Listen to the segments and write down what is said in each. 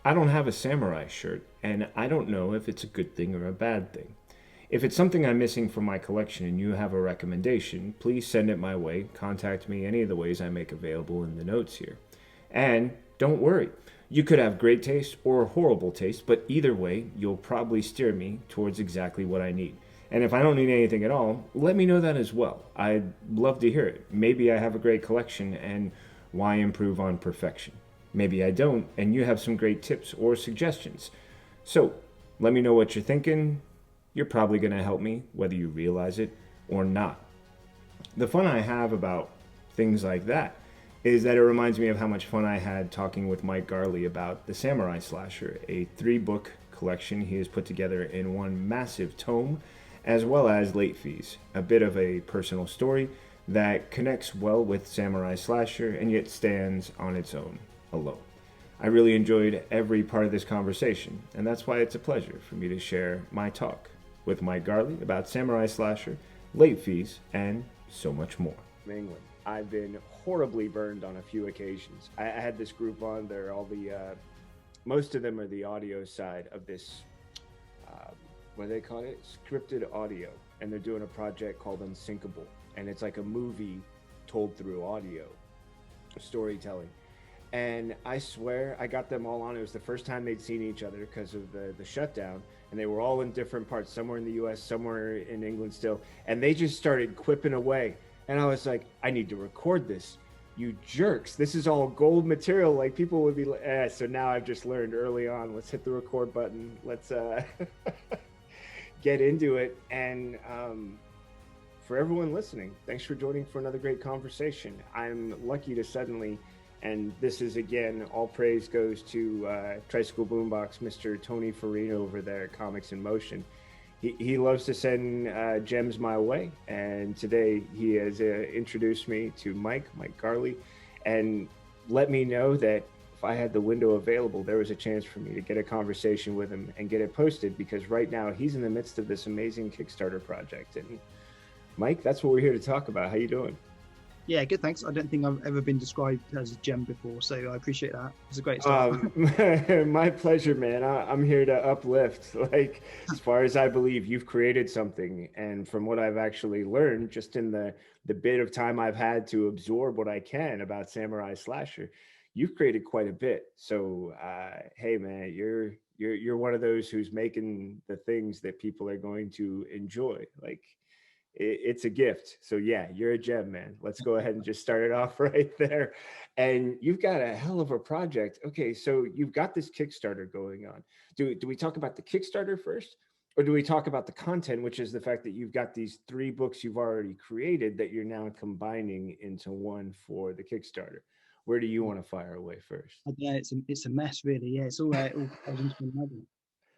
I don't have a samurai shirt, and I don't know if it's a good thing or a bad thing. If it's something I'm missing from my collection and you have a recommendation, please send it my way. Contact me any of the ways I make available in the notes here. And don't worry, you could have great taste or horrible taste, but either way, you'll probably steer me towards exactly what I need. And if I don't need anything at all, let me know that as well. I'd love to hear it. Maybe I have a great collection, and why improve on perfection? Maybe I don't, and you have some great tips or suggestions. So let me know what you're thinking. You're probably going to help me, whether you realize it or not. The fun I have about things like that is that it reminds me of how much fun I had talking with Mike Garley about the Samurai Slasher, a 3-book collection he has put together in one massive tome, as well as Late Fees, a bit of a personal story that connects well with Samurai Slasher and yet stands on its own, alone. I really enjoyed every part of this conversation, and that's why it's a pleasure for me to share my talk with Mike Garley about Samurai Slasher, Late Fees, and so much more. England. I've been horribly burned on a few occasions. I had this group on. They're all most of them are the audio side of this, what do they call it? Scripted audio. And they're doing a project called Unsinkable. And it's like a movie told through audio, storytelling. And I swear I got them all on. It was the first time they'd seen each other because of the shutdown. And they were all in different parts, somewhere in the US, somewhere in England still. And they just started quipping away. And I was like, I need to record this. You jerks. This is all gold material. Like, people would be like, so now I've just learned early on, let's hit the record button. Let's get into it. And for everyone listening, thanks for joining for another great conversation. I'm lucky to suddenly, and this is again, all praise goes to Tricycle Boombox, Mr. Tony Farina over there at Comics in Motion. He loves to send gems my way, and today he has introduced me to Mike Garley, and let me know that if I had the window available, there was a chance for me to get a conversation with him and get it posted, because right now he's in the midst of this amazing Kickstarter project. And Mike, that's what we're here to talk about. How you doing? Yeah, good, thanks. I don't think I've ever been described as a gem before, so I appreciate that. It's a great start. My pleasure, man. I'm here to uplift. Like, as far as I believe, you've created something, and from what I've actually learned, just in the bit of time I've had to absorb what I can about Samurai Slasher, you've created quite a bit. So, hey, man, you're one of those who's making the things that people are going to enjoy. Like, it's a gift. So yeah, you're a gem, man. Let's go ahead and just start it off right there. And you've got a hell of a project. Okay, so you've got this Kickstarter going on. Do we talk about the Kickstarter first? Or do we talk about the content, which is the fact that you've got these 3 books you've already created that you're now combining into one for the Kickstarter? Where do you want to fire away first? Yeah, it's a mess, really. Yeah, it's all goes into another.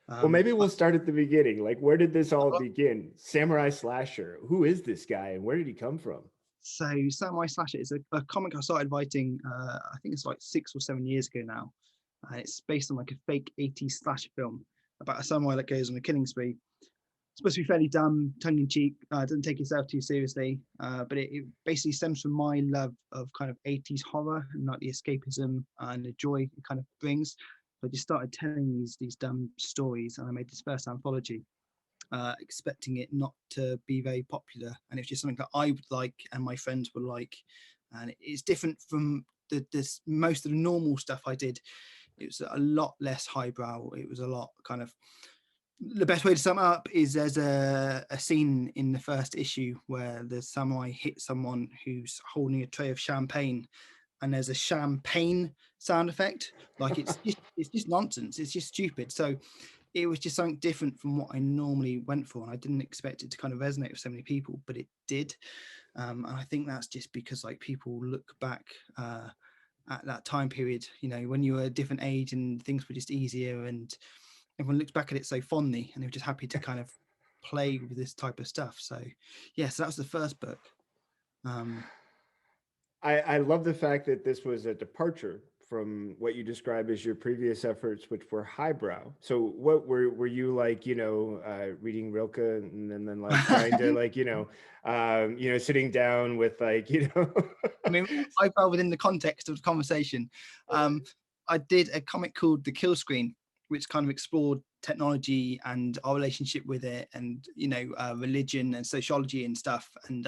Well, maybe But we'll start at the beginning. Like, where did this all begin? Samurai Slasher. Who is this guy, and where did he come from? so Samurai Slasher is a comic I started writing. I think it's like 6 or 7 years ago now. It's based on like a fake 80s slasher film about a samurai that goes on a killing spree. It's supposed to be fairly dumb, tongue in cheek. Doesn't take itself too seriously, but it basically stems from my love of kind of 80s horror and like the escapism and the joy it kind of brings. So I just started telling these dumb stories, and I made this first anthology, expecting it not to be very popular, and it's just something that I would like and my friends would like, and it's different from this most of the normal stuff I did. It was a lot less highbrow. It was a lot kind of, the best way to sum it up is there's a scene in the first issue where the samurai hits someone who's holding a tray of champagne, and there's a champagne sound effect. Like, it's just nonsense. It's just stupid. So it was just something different from what I normally went for, and I didn't expect it to kind of resonate with so many people, but it did. And I think that's just because like people look back at that time period, you know, when you were a different age and things were just easier, and everyone looks back at it so fondly, and they were just happy to kind of play with this type of stuff. So yeah, so that was the first book. I love the fact that this was a departure from what you describe as your previous efforts, which were highbrow. So what were you like, reading Rilke, and then like trying to like, sitting down with like, I mean, I fell within the context of the conversation. I did a comic called The Kill Screen, which kind of explored technology and our relationship with it, and religion and sociology and stuff. And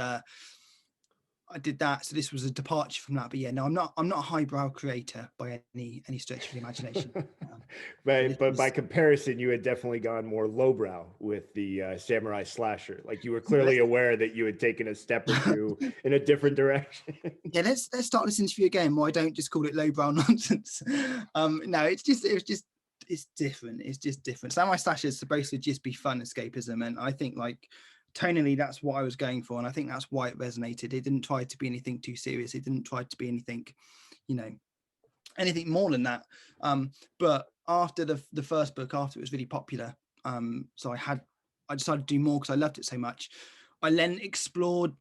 I did that, so this was a departure from that. But yeah, no, I'm not a highbrow creator by any stretch of the imagination. So this But by was comparison, you had definitely gone more lowbrow with the samurai slasher. Like you were clearly aware that you had taken a step or two in a different direction. yeah, let's start this interview again. Why don't just call it lowbrow nonsense? No, it's different. It's just different. Samurai Slash is supposed to just be fun escapism, and I think like tonally that's what I was going for, and I think that's why it resonated. It didn't try to be anything too serious. It didn't try to be anything, anything more than that. But after the first book, after it was really popular, so I decided to do more because I loved it so much. I then explored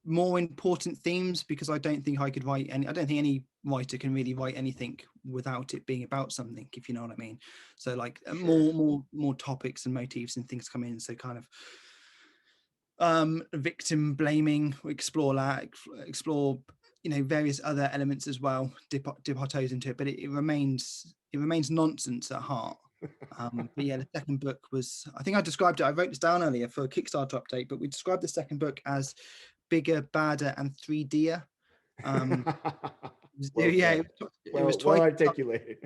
more important themes because I don't think I could write any. I don't think any writer can really write anything without it being about something, if you know what I mean. So like Sure. more topics and motifs and things come in. So kind of victim blaming, explore that, explore various other elements as well, dip our toes into it, but it remains nonsense at heart. But yeah, the second book was, I think I described it, I wrote this down earlier for a Kickstarter update, but we described the second book as bigger, badder, and 3D-er. Well Yeah, said. it was Well twice articulated.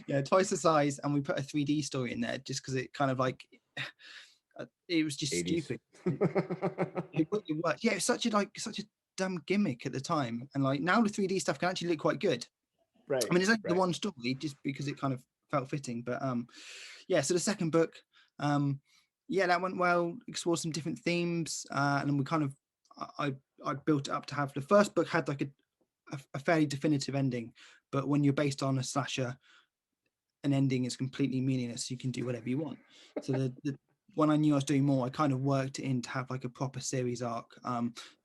yeah, twice the size, and we put a 3D story in there just because it kind of like it was just 80s. stupid. It worked. Yeah, it's such a dumb gimmick at the time, and like now the 3D stuff can actually look quite good. Right. I mean, it's only the Right. one story just because it kind of felt fitting, but yeah. So the second book, yeah, that went well. Explored some different themes, and then we kind of I built it up to have the first book had like a fairly definitive ending, but when you're based on a slasher, an ending is completely meaningless. You can do whatever you want. So the when I knew I was doing more, I kind of worked it in to have like a proper series arc.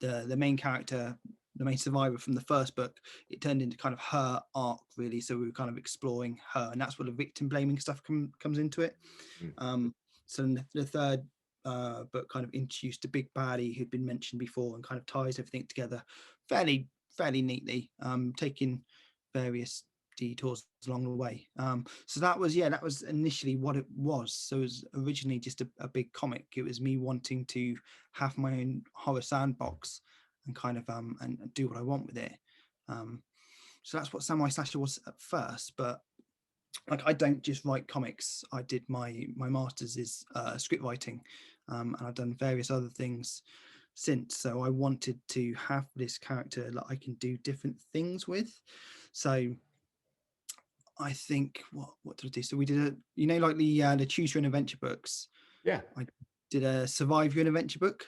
The main character, the main survivor from the first book, it turned into kind of her arc really. So we were kind of exploring her, and that's where the victim blaming stuff comes into it. Mm. So the third book kind of introduced a big baddie who'd been mentioned before and kind of ties everything together fairly neatly, taking various detours along the way. So that was initially what it was. So it was originally just a big comic. It was me wanting to have my own horror sandbox and kind of and do what I want with it. So that's what Samurai Slasher was at first, but like I don't just write comics. I did my master's is script writing, and I've done various other things since. So I wanted to have this character that I can do different things with. So I think what did I do? So we did like the Choose Your Own Adventure books. Yeah. I did a Survive Your Own Adventure book,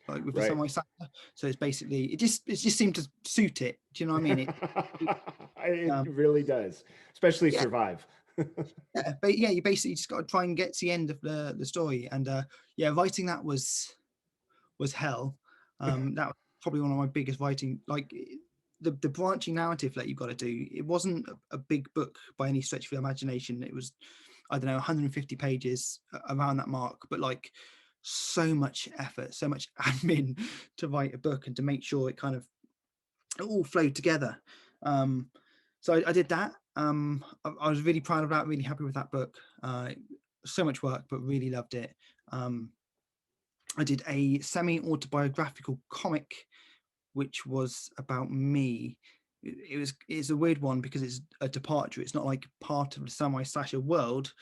like with the Right. Samurai Slasher. So it's basically it just seemed to suit it. Do you know what I mean? It Um, really does, especially yeah, survive. yeah, but yeah, you basically just got to try and get to the end of the story. And yeah, writing that was hell. That was probably one of my biggest writing, like the branching narrative that you've got to do. It wasn't a big book by any stretch of the imagination. It was, I don't know, 150 pages around that mark, but like so much effort, so much admin to write a book and to make sure it kind of it all flowed together. So I did that. I was really proud of that, really happy with that book. So much work, but really loved it. I did a semi-autobiographical comic, which was about me. It's a weird one because it's a departure. It's not like part of the Samurai Slasher world,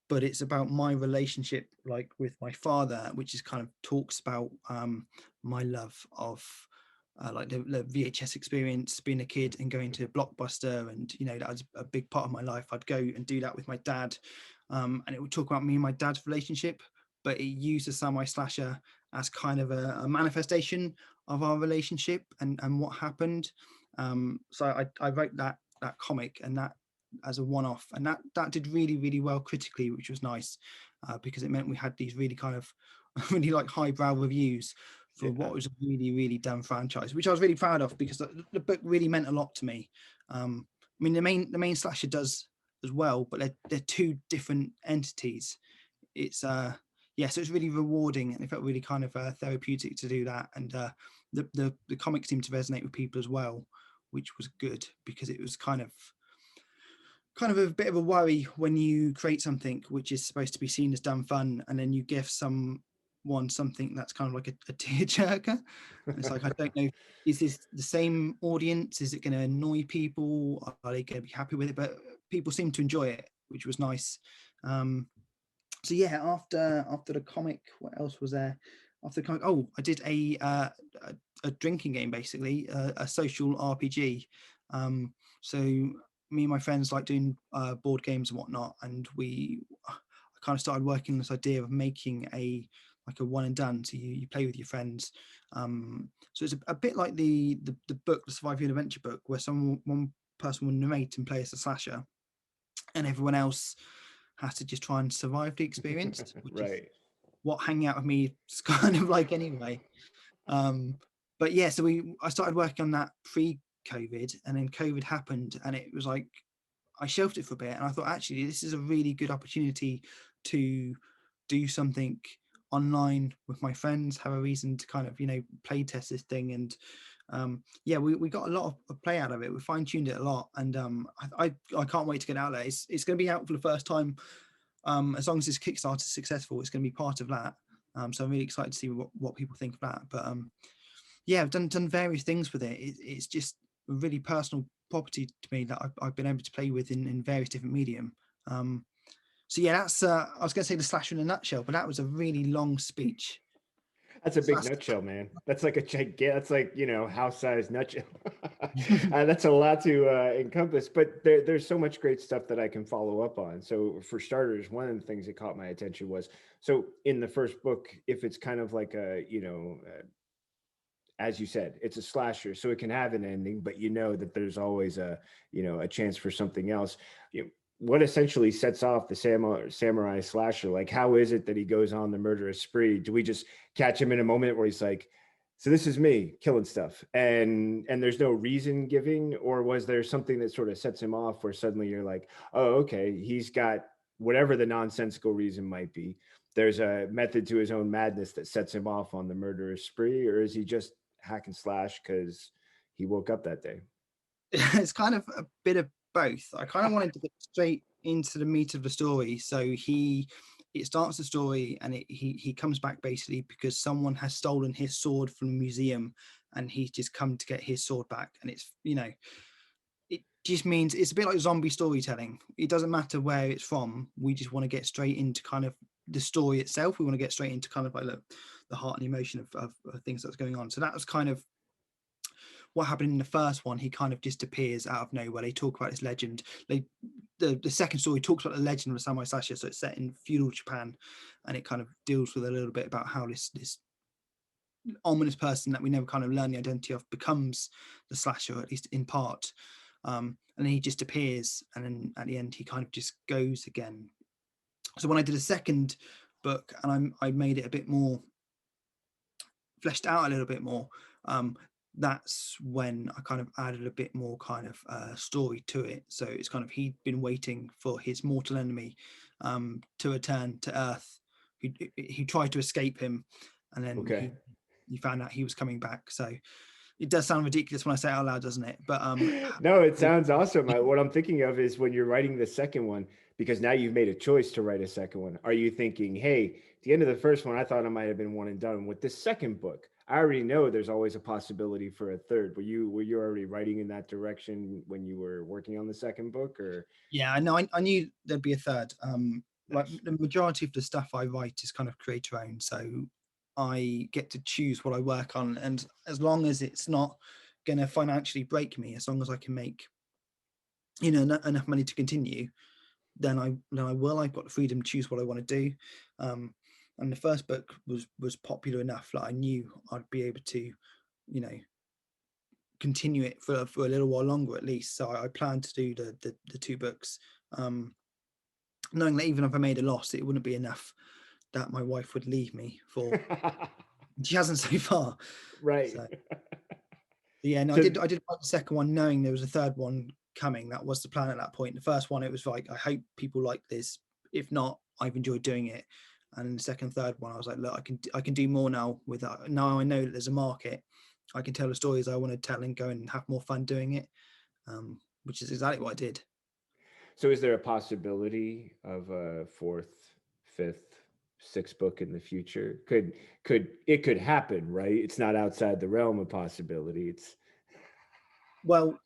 but it's about my relationship like with my father, which is kind of talks about my love of like the VHS experience, being a kid and going to Blockbuster, and that was a big part of my life. I'd go and do that with my dad, and it would talk about me and my dad's relationship, but it used the Samurai Slasher as kind of a manifestation of our relationship and what happened. So I wrote that comic and that as a one-off, and that did really well critically, which was nice because it meant we had these really kind of really like highbrow reviews for Yeah. what was a really dumb franchise, which I was really proud of because the book really meant a lot to me. I mean, the main slasher does as well, but they're two different entities. It's yeah, so it's really rewarding, and it felt really kind of therapeutic to do that. And the comics seemed to resonate with people as well, which was good, because it was kind of a bit of a worry when you create something which is supposed to be seen as done fun, and then you give someone something that's kind of like a tearjerker. It's like, I don't know, is this the same audience? Is it going to annoy people? Are they going to be happy with it? But people seem to enjoy it, which was nice. So yeah, after the comic, what else was there? After the comic, oh, I did a drinking game, basically, a social RPG. So me and my friends like doing board games and whatnot, and I kind of started working on this idea of making like a one and done. So you play with your friends. So it's a bit like the book, the Survive Your Adventure book, where one person will narrate and play as a slasher, and everyone else has to just try and survive the experience, which is Right. what hanging out with me is kind of like anyway. But yeah, so I started working on that pre-COVID, and then COVID happened, and it was like I shelved it for a bit, and I thought, actually, this is a really good opportunity to do something online with my friends, have a reason to kind of, play test this thing. And yeah, we got a lot of play out of it. We fine-tuned it a lot, and I can't wait to get out there. It's going to be out for the first time. As long as this Kickstarter is successful, it's going to be part of that. So I'm really excited to see what people think of that. But yeah, I've done various things with it. It's just a really personal property to me that I've been able to play with in various different medium. So yeah, that's I was going to say the slasher in a nutshell, but that was a really long speech. That's a So big that's nutshell, man. That's like a gigantic, that's like, house-sized nutshell. That's a lot to encompass, but there's so much great stuff that I can follow up on. So for starters, one of the things that caught my attention was, so in the first book, if it's kind of like as you said, it's a slasher, so it can have an ending, but that there's always a chance for something else. What essentially sets off the samurai slasher? Like, how is it that he goes on the murderous spree? Do we just catch him in a moment where he's like, so this is me killing stuff, and there's no reason giving, or was there something that sort of sets him off where suddenly you're like, oh, okay, he's got whatever the nonsensical reason might be, there's a method to his own madness that sets him off on the murderous spree, or is he just hack and slash because he woke up that day? it's kind of a bit of both. I kind of wanted to get straight into the meat of the story. So it starts the story, and he comes back basically because someone has stolen his sword from the museum, and he's just come to get his sword back. And it's, it just means it's a bit like zombie storytelling. It doesn't matter where it's from. We just want to get straight into kind of the story itself. We want to get straight into kind of like the heart and emotion of things that's going on. So that was kind of what happened in the first one. He kind of just appears out of nowhere. They talk about this legend. The second story talks about the legend of the samurai slasher. So it's set in feudal Japan, and it kind of deals with a little bit about how this ominous person that we never kind of learn the identity of becomes the slasher, at least in part. And then he just appears, and then at the end he kind of just goes again. So when I did a second book, and I made it a bit more fleshed out, a little bit more, that's when I kind of added a bit more kind of story to it. So it's kind of, he'd been waiting for his mortal enemy to return to Earth. He tried to escape him, and then Okay. he found out he was coming back. So it does sound ridiculous when I say it out loud, doesn't it? But No, it sounds awesome. What I'm thinking of is when you're writing the second one, because now you've made a choice to write a second one. Are you thinking, hey, at the end of the first one, I thought it might have been one and done. With this second book, I already know there's always a possibility for a third. Were you already writing in that direction when you were working on the second book, or? yeah, no, I knew there'd be a third. Like Nice. the majority of the stuff I write is kind of creator owned, so I get to choose what I work on, and as long as it's not going to financially break me, as long as I can make enough money to continue, then I will. I've got the freedom to choose what I want to do. And the first book was popular enough that I knew I'd be able to, you know, continue it for a little while longer at least. So I plan to do the two books, knowing that even if I made a loss, it wouldn't be enough that my wife would leave me for. She hasn't so far. Right. So yeah, no, I So did write the second one knowing there was a third one coming. That was the plan at that point. The first one, it was like, I hope people like this. If not, I've enjoyed doing it. And the second, third one, I was like, look, I can do more now with that. Now I know that there's a market. I can tell the stories I want to tell and go and have more fun doing it, which is exactly what I did. So is there a possibility of a fourth, fifth, sixth book in the future? Could happen, right? It's not outside the realm of possibility. It's Well,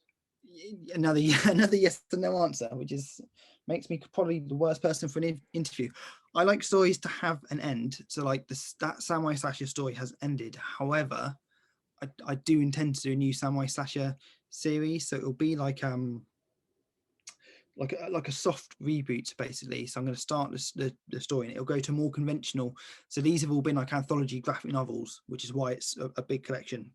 another another yes and no answer, which is makes me probably the worst person for an interview. I like stories to have an end, so like that samurai slasher story has ended. However, I do intend to do a new samurai slasher series, so it'll be like a soft reboot basically. So I'm going to start the story and it'll go to more conventional. So these have all been like anthology graphic novels, which is why it's a big collection.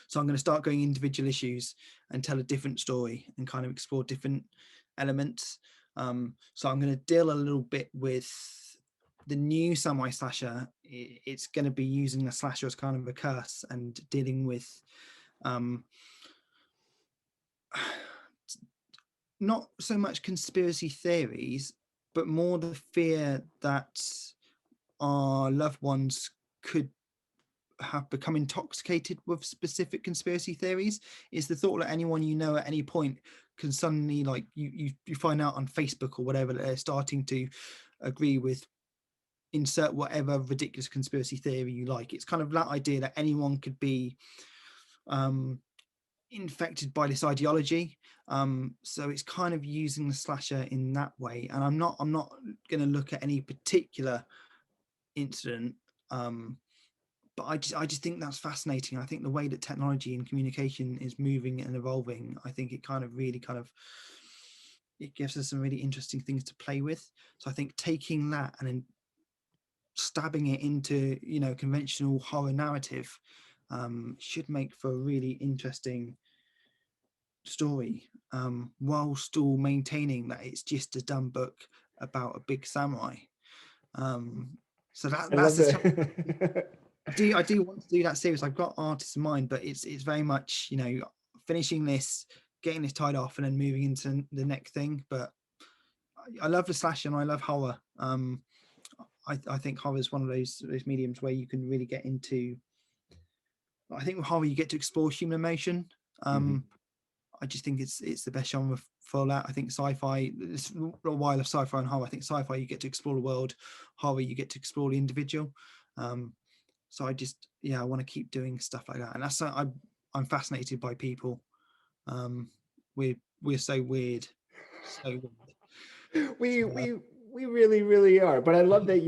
So I'm going to start going individual issues and tell a different story and kind of explore different elements. So I'm going to deal a little bit with the new samurai slasher. It's going to be using the slasher as kind of a curse and dealing with um, not so much conspiracy theories, but more the fear that our loved ones could have become intoxicated with specific conspiracy theories. Is the thought that anyone you know at any point can suddenly, like, you find out on Facebook or whatever that they're starting to agree with insert whatever ridiculous conspiracy theory you like. It's kind of that idea that anyone could be um infected by this ideology. So it's kind of using the slasher in that way. And I'm not going to look at any particular incident, but I just think that's fascinating. I think the way that technology and communication is moving and evolving, I think it kind of really kind of it gives us some really interesting things to play with. So I think taking that and then stabbing it into conventional horror narrative should make for a really interesting story, while still maintaining that it's just a dumb book about a big samurai. So I that's love the stuff that. I do want to do that series. I've got artists in mind, but it's very much finishing this, getting this tied off, and then moving into the next thing. But I love the slash and I love horror. I think horror is one of those mediums where you can really get into. I think with horror you get to explore human emotion. Hmm. I just think it's the best genre for that. I think sci-fi, it's a while of sci-fi and horror. I think sci-fi you get to explore the world, horror you get to explore the individual. Um, so I want to keep doing stuff like that, and I'm fascinated by people. Um, we're so weird, so weird. we So, we we really really are, but I love that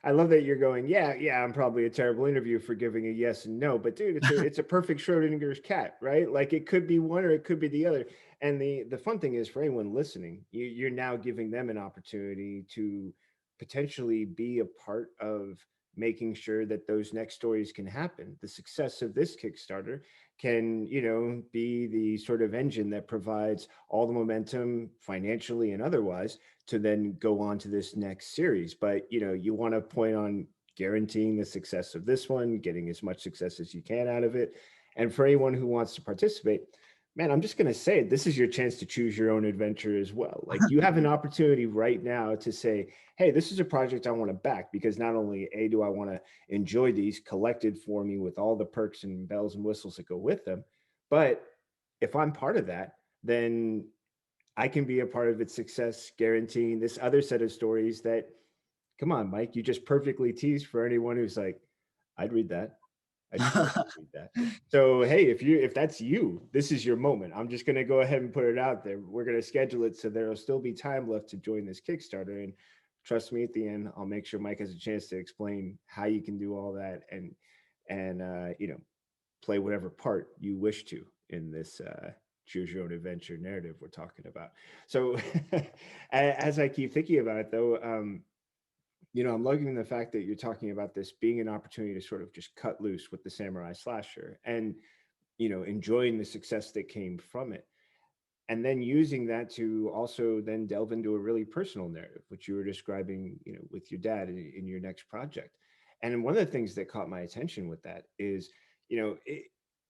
I love that you're going, yeah, I'm probably a terrible interview for giving a yes and no, but dude, it's a perfect Schrodinger's cat, right? Like it could be one or it could be the other. And the fun thing is, for anyone listening, you're now giving them an opportunity to potentially be a part of making sure that those next stories can happen. The success of this Kickstarter can, be the sort of engine that provides all the momentum financially and otherwise to then go on to this next series. But, you want to point on guaranteeing the success of this one, getting as much success as you can out of it. And for anyone who wants to participate, man, I'm just going to say it. This is your chance to choose your own adventure as well. Like you have an opportunity right now to say, hey, this is a project I want to back because not only do I want to enjoy these collected for me with all the perks and bells and whistles that go with them, but if I'm part of that, then I can be a part of its success, guaranteeing this other set of stories that, come on, Mike, you just perfectly teased for anyone who's like, I'd read that. I'd totally read that. So hey, if that's you, this is your moment. I'm just gonna go ahead and put it out there. We're gonna schedule it so there'll still be time left to join this Kickstarter. And trust me, at the end, I'll make sure Mike has a chance to explain how you can do all that and play whatever part you wish to in this choose your own adventure narrative we're talking about. So as I keep thinking about it though, I'm liking the fact that you're talking about this being an opportunity to sort of just cut loose with the samurai slasher and, enjoying the success that came from it. And then using that to also then delve into a really personal narrative, which you were describing, with your dad in your next project. And one of the things that caught my attention with that is,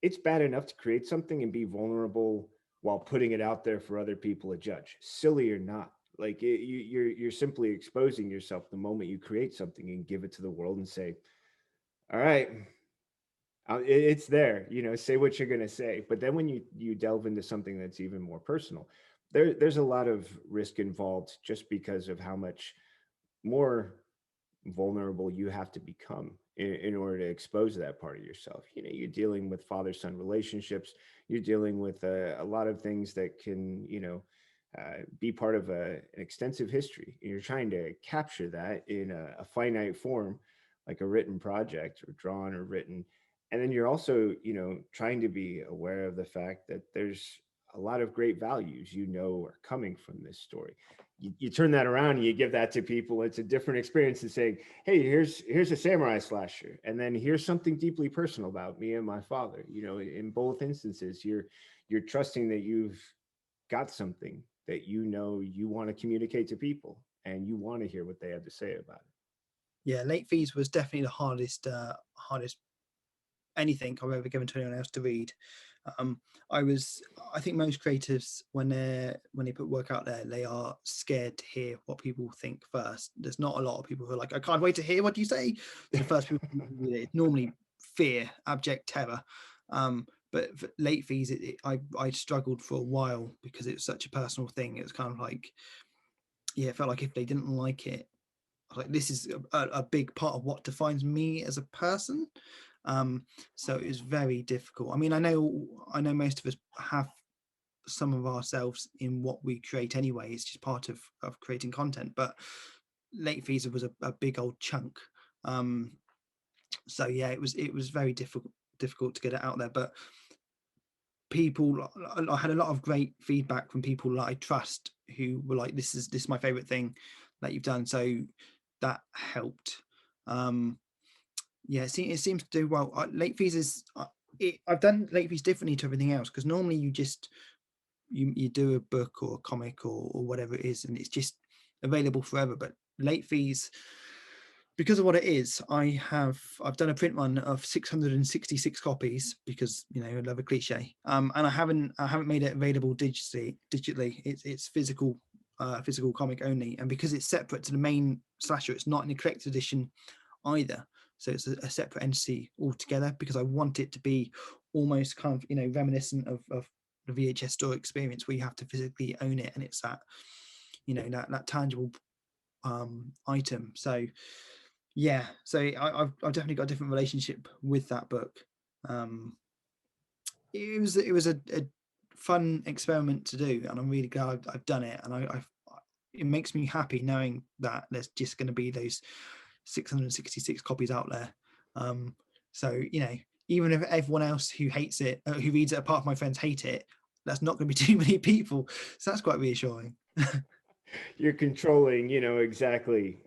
it's bad enough to create something and be vulnerable while putting it out there for other people to judge, silly or not. Like you're simply exposing yourself the moment you create something and give it to the world and say, all right, It's there, say what you're going to say. But then when you delve into something that's even more personal, there's a lot of risk involved just because of how much more vulnerable you have to become in order to expose that part of yourself. You're dealing with father-son relationships. You're dealing with a lot of things that can, be part of an extensive history. And you're trying to capture that in a finite form, like a written project or drawn or written. And then you're also, trying to be aware of the fact that there's a lot of great values, are coming from this story. You turn that around and you give that to people. It's a different experience than saying, hey, here's a samurai slasher, and then here's something deeply personal about me and my father. In both instances, you're trusting that you've got something that you want to communicate to people, and you want to hear what they have to say about it. Yeah, late fees was definitely the hardest anything I've ever given to anyone else to read. Um, I think most creatives, when they put work out there, they are scared to hear what people think first. There's not a lot of people who are like, I can't wait to hear what you say. The first people who read it, it's normally fear, abject terror. But for late fees, I struggled for a while because it was such a personal thing. It was kind of like, yeah, it felt like if they didn't like it, like this is a big part of what defines me as a person. um so it was very difficult. I mean, I know most of us have some of ourselves in what we create anyway. It's just part of creating content, but late fees was a big old chunk. um so yeah, it was very difficult to get it out there. But people, I had a lot of great feedback from people that I trust, who were like, this is my favorite thing that you've done. So that helped. um yeah, it seems to do well. Late fees is I've done late fees differently to everything else, because normally you do a book or a comic or whatever it is, and it's just available forever. But late fees, because of what it is, I've done a print run of 666 copies, because I love a cliche. And I haven't made it available digitally. It's physical comic only. And because it's separate to the main slasher, it's not in the collector's edition either. So it's a separate entity altogether, because I want it to be almost kind of reminiscent of the VHS store experience, where you have to physically own it, and it's that tangible item. So yeah, so I've definitely got a different relationship with that book. um it was a fun experiment to do, and I'm really glad I've done it. And it makes me happy knowing that there's just going to be those 666 copies out there. So even if everyone else who hates it, who reads it, apart from my friends, hate it, that's not going to be too many people. So that's quite reassuring. You're controlling, exactly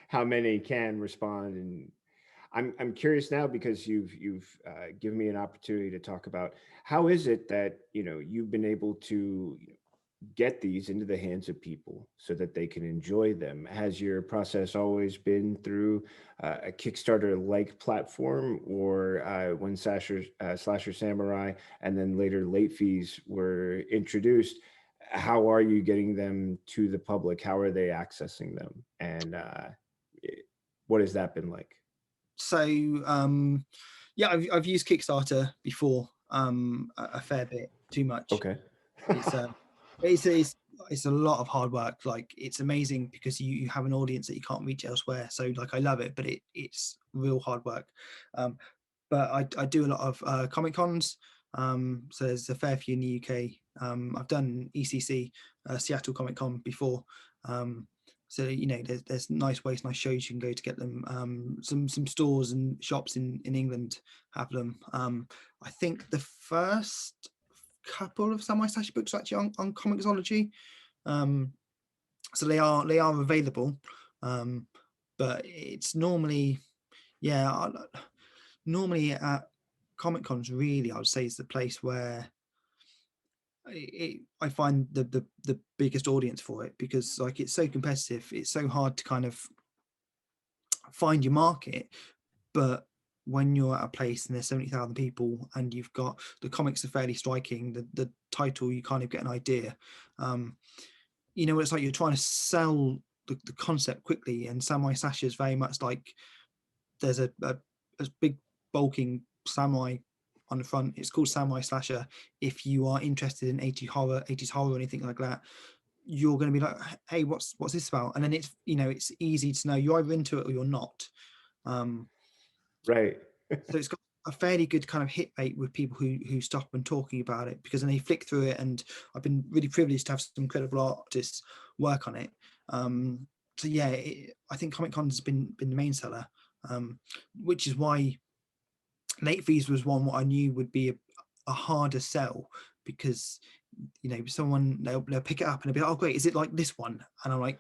how many can respond. And I'm curious now, because you've given me an opportunity to talk about how is it that you've been able to get these into the hands of people so that they can enjoy them. Has your process always been through a Kickstarter like platform, or when Slasher Samurai and then later late fees were introduced? How are you getting them to the public? How are they accessing them? And what has that been like? So yeah, I've used Kickstarter before, a fair bit, too much. Okay. It's it's a lot of hard work. Like, it's amazing because you have an audience that you can't reach elsewhere. So like, I love it, but it's real hard work. um but I do a lot of comic cons. So there's a fair few in the UK. I've done ECC, Seattle Comic Con, before. So there's nice ways, nice shows you can go to get them. Some stores and shops in England have them. I think the first couple of Samurai Slash books are actually on Comixology. Um, so they are available. But it's normally, yeah, normally at Comic Cons, really, I would say, is the place where I find the biggest audience for it, because like, it's so competitive. It's so hard to kind of find your market. But when you're at a place and there's 70,000 people, and you've got, the comics are fairly striking, the title, you kind of get an idea. um it's like you're trying to sell the concept quickly. And Samurai Sasha is very much like, there's a big bulking samurai on the front. It's called Samurai Slasher. If you are interested in 80s horror or anything like that, you're going to be like, hey, what's this about? And then it's, it's easy to know you're either into it or you're not. Um, Right. so it's got a fairly good kind of hit rate with people who stop and talking about it, because then they flick through it, and I've been really privileged to have some incredible artists work on it. So yeah, I think Comic Con has been the main seller, which is why late fees was one what I knew would be a harder sell, because someone they'll pick it up and they'll be like, oh great, is it like this one? And I'm like,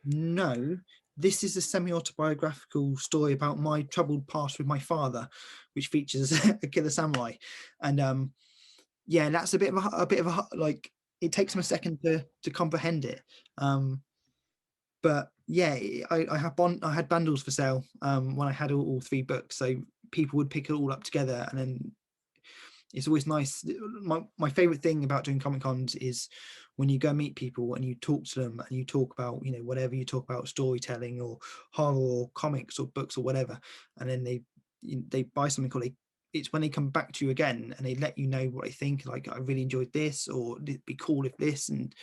no, this is a semi-autobiographical story about my troubled past with my father, which features a killer samurai. And yeah, that's a bit of a like, it takes them a second to comprehend it. But yeah, I had bundles for sale when I had all three books, so people would pick it all up together, and then it's always nice. My favorite thing about doing Comic Cons is when you go meet people and you talk to them and you talk about, whatever you talk about, storytelling or horror or comics or books or whatever, and then they buy something called it's when they come back to you again and they let you know what they think, like, I really enjoyed this, or it'd be cool if this. And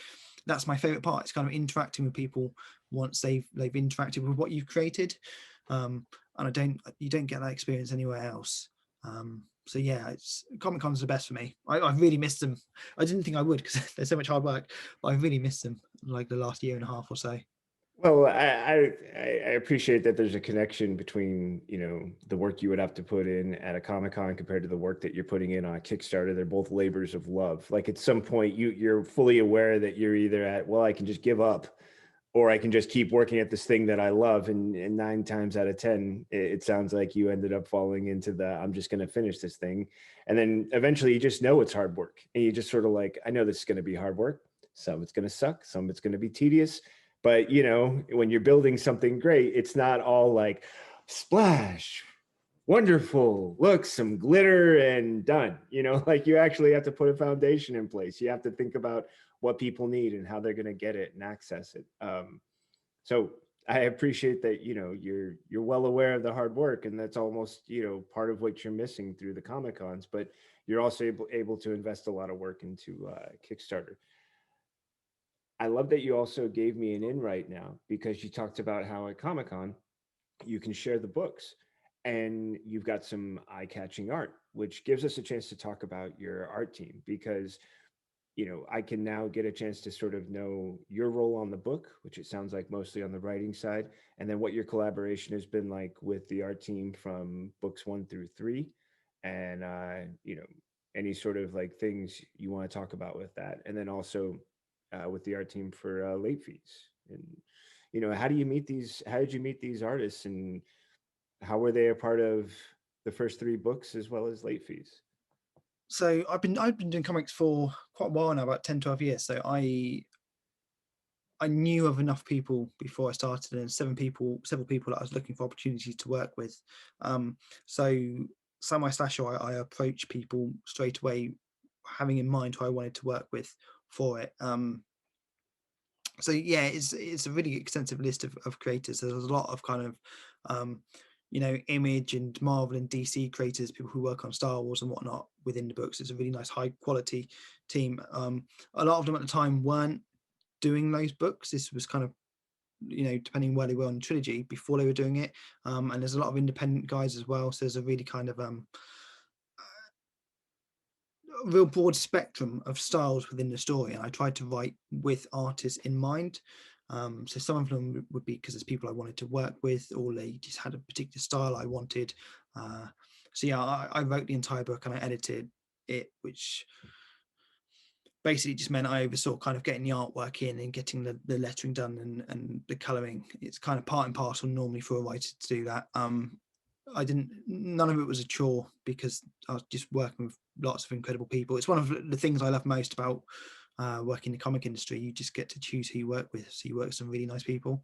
that's my favorite part. It's kind of interacting with people once they've interacted with what you've created. And you don't get that experience anywhere else. So yeah, it's Comic Con's the best for me. I really missed them. I didn't think I would, because there's so much hard work, but I really missed them, like the last year and a half or so. Well, I appreciate that there's a connection between, the work you would have to put in at a Comic-Con compared to the work that you're putting in on a Kickstarter. They're both labors of love. Like, at some point you're fully aware that you're either at, well, I can just give up, or I can just keep working at this thing that I love. And 9 times out of 10, it sounds like you ended up falling into the, I'm just going to finish this thing. And then eventually you just know it's hard work. And you just sort of like, I know this is going to be hard work. Some of it's going to suck. Some of it's going to be tedious. But, when you're building something great, it's not all like splash, wonderful, look, some glitter and done. Like, you actually have to put a foundation in place. You have to think about what people need and how they're going to get it and access it. So I appreciate that, you're well aware of the hard work, and that's almost, part of what you're missing through the Comic Cons, but you're also able to invest a lot of work into Kickstarter. I love that you also gave me an in right now, because you talked about how at Comic Con you can share the books, and you've got some eye-catching art, which gives us a chance to talk about your art team, because I can now get a chance to sort of know your role on the book, which it sounds like mostly on the writing side, and then what your collaboration has been like with the art team from books 1 through 3, and any sort of like things you want to talk about with that, and then also with the art team for late fees. And how do you meet these? How did you meet these artists, and how were they a part of the first 3 books as well as late fees? So I've been doing comics for quite a while now, about 10, 12 years. So I knew of enough people before I started, and several people that I was looking for opportunities to work with. So Samurai Slasher, I approached people straight away, having in mind who I wanted to work with for it. So yeah, it's a really extensive list of creators. There's a lot of kind of Image and Marvel and DC creators, people who work on Star Wars and whatnot within the books. It's a really nice high quality team. A lot of them at the time weren't doing those books. This was kind of, depending where they were on the trilogy before they were doing it. And there's a lot of independent guys as well. So there's a really kind of real broad spectrum of styles within the story, and I tried to write with artists in mind. So some of them would be because it's people I wanted to work with, or they just had a particular style I wanted. So yeah, I wrote the entire book and I edited it, which basically just meant I oversaw kind of getting the artwork in and getting the lettering done, and the colouring. It's kind of part and parcel normally for a writer to do that. None of it was a chore, because I was just working with lots of incredible people. It's one of the things I love most about working in the comic industry. You just get to choose who you work with. So you work with some really nice people.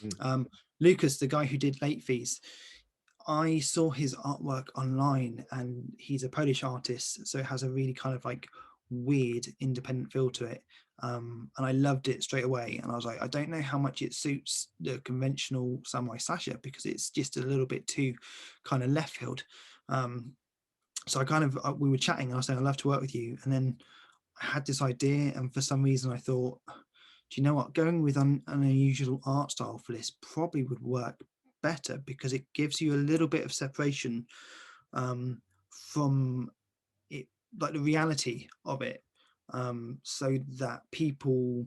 Mm. Lucas, the guy who did Late Fees, I saw his artwork online, and he's a Polish artist, so it has a really kind of like weird independent feel to it. And I loved it straight away. And I was like, I don't know how much it suits the conventional samurai slasher, because it's just a little bit too kind of left field. So I kind of we were chatting and I was saying I'd love to work with you, and then I had this idea, and for some reason I thought, do you know what, going with an unusual art style for this probably would work better, because it gives you a little bit of separation from it, like the reality of it, so that people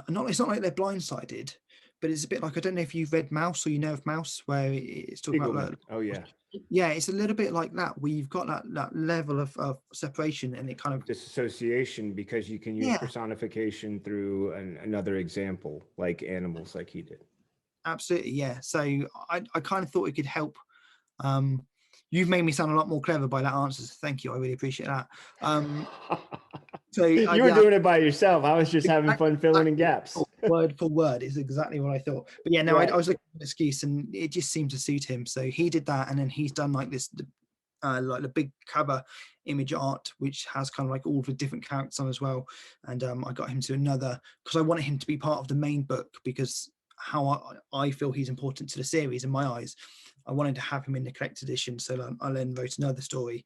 not, it's not like they're blindsided, but it's a bit like, I don't know if you've read Mouse, or you know of Mouse, where it's talking about Spiegelman. Oh yeah. yeah, it's a little bit like that, where you've got that level of separation, and it kind of, Disassociation, because you can use yeah, personification through another example, like animals, like he did. absolutely, yeah. So I kind of thought it could help. um you've made me sound a lot more clever by that answer, so thank you, I really appreciate that. So You were yeah, doing it by yourself. I was just having fun filling in exactly, gaps. word for word is exactly what I thought. But yeah, no, I Right. was looking for an excuse, and it just seemed to suit him. So he did that, and then he's done like this, like the big cover image art, which has kind of like all the different characters on as well. And I got him to another, because I wanted him to be part of the main book, because how I feel he's important to the series in my eyes. I wanted to have him in the collected edition, so I then wrote another story,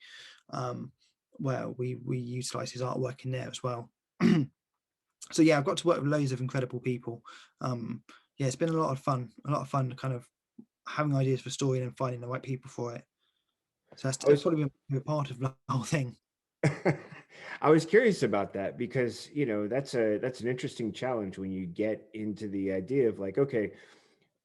um, where we utilize his artwork in there as well. So yeah, I've got to work with loads of incredible people. Yeah, it's been a lot of fun kind of having ideas for story and finding the right people for it. So I that's was probably been a part of the whole thing. I was curious about that, because that's an interesting challenge when you get into the idea of like, okay,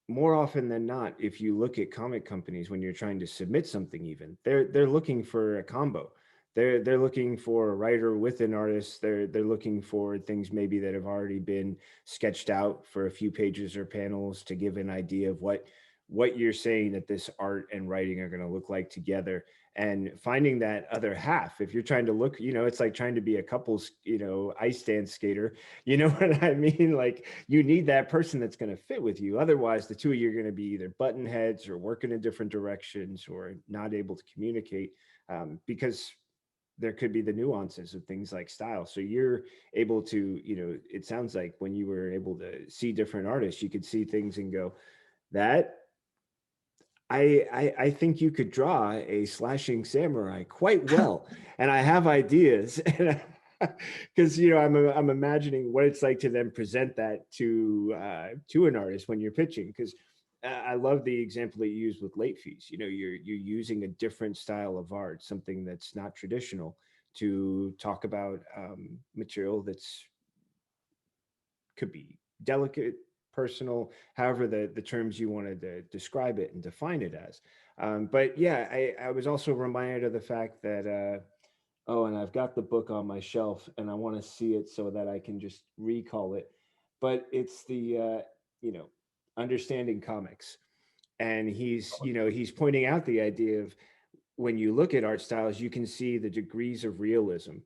more often than not, if you look at comic companies, when you're trying to submit something, even they're looking for a combo. They're looking for a writer with an artist. They're looking for things maybe that have already been sketched out for a few pages or panels to give an idea of what you're saying that this art and writing are going to look like together. And finding that other half, if you're trying to look, it's like trying to be a couple's, ice dance skater. You know what I mean? Like, you need that person that's going to fit with you. Otherwise, the two of you are going to be either button heads or working in different directions or not able to communicate, because there could be the nuances of things like style. So you're able to, it sounds like when you were able to see different artists, you could see things and go, that I think you could draw a slashing samurai quite well, and I have ideas, and because I'm imagining what it's like to then present that to an artist when you're pitching. Because I love the example that you used with late fees. You're using a different style of art, something that's not traditional, to talk about material that's could be delicate, personal, however the terms you wanted to describe it and define it as. But yeah, I was also reminded of the fact that, oh, and I've got the book on my shelf and I want to see it so that I can just recall it. But it's the, you know, understanding comics. And he's pointing out the idea of, when you look at art styles, you can see the degrees of realism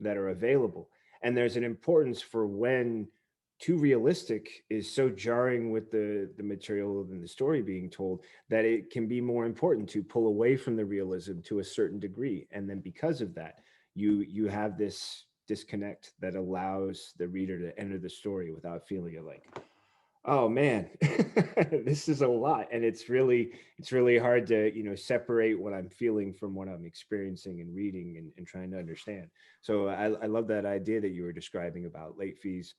that are available. And there's an importance for when too realistic is so jarring with the material and the story being told, that it can be more important to pull away from the realism to a certain degree. And then because of that, you have this disconnect that allows the reader to enter the story without feeling it like, oh man, this is a lot. And it's really hard to separate what I'm feeling from what I'm experiencing and reading, and trying to understand. So I love that idea that you were describing about late fees,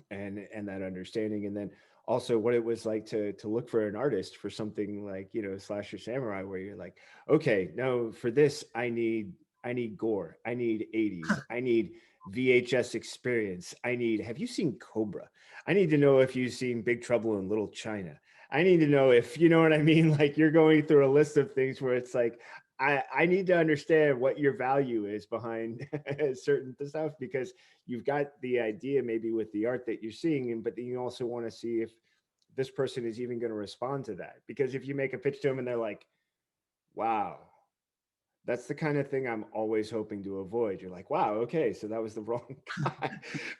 and that understanding. And then also what it was like to look for an artist for something like slasher samurai, where you're like, okay, no, for this I need gore, I need 80s, I need VHS experience, I need, have you seen Cobra, I need to know if you've seen Big Trouble in Little China, I need to know if you know what I mean. Like, you're going through a list of things where it's like, I need to understand what your value is behind certain stuff, because you've got the idea maybe with the art that you're seeing, and but then you also want to see if this person is even going to respond to that. Because if you make a pitch to them and they're like, wow, that's the kind of thing I'm always hoping to avoid. You're like, wow, okay, so that was the wrong guy.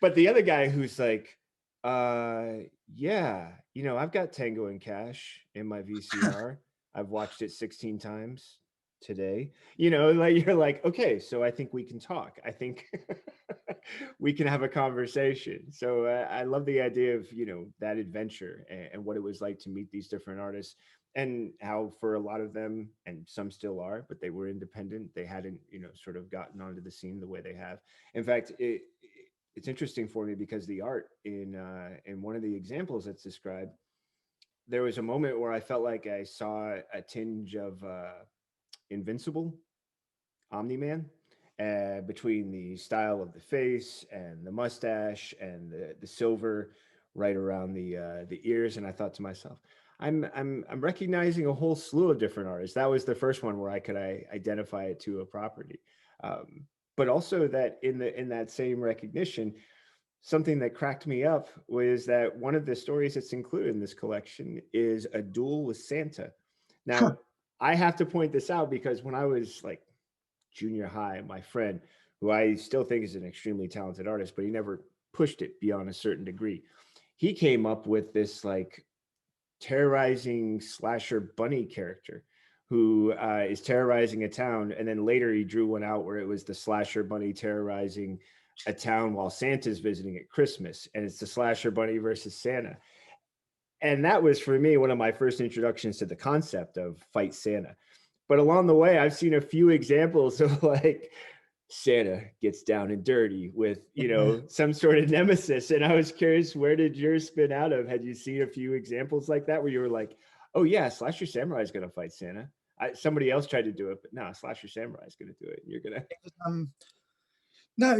But the other guy who's like, yeah, I've got Tango and Cash in my VCR. I've watched it 16 times today. Like, you're like, okay, so I think we can talk. I think we can have a conversation. So I love the idea of, that adventure, and what it was like to meet these different artists. and how for a lot of them, and some still are, but they were independent. They hadn't, sort of gotten onto the scene the way they have. In fact, it's interesting for me because the art in one of the examples that's described, there was a moment where I felt like I saw a tinge of Invincible, Omni Man, between the style of the face and the mustache and the silver right around the ears. And I thought to myself, I'm recognizing a whole slew of different artists. That was the first one where I identify it to a property. But also that in that same recognition, something that cracked me up was that one of the stories that's included in this collection is a duel with Santa. Now, I have to point this out because when I was like junior high, my friend, who I still think is an extremely talented artist, but he never pushed it beyond a certain degree, he came up with this like terrorizing slasher bunny character who is terrorizing a town. And then later he drew one out where it was the slasher bunny terrorizing a town while Santa's visiting at Christmas. And it's the slasher bunny versus Santa. And that was for me one of my first introductions to the concept of fight Santa. But along the way, I've seen a few examples of like Santa gets down and dirty with, Yeah. some sort of nemesis. And I was curious, where did yours spin out of? Had you seen a few examples like that where you were like, oh, yeah, Slasher Samurai is going to fight Santa? Somebody else tried to do it, but no, Slasher Samurai is going to do it. And you're going to. No, it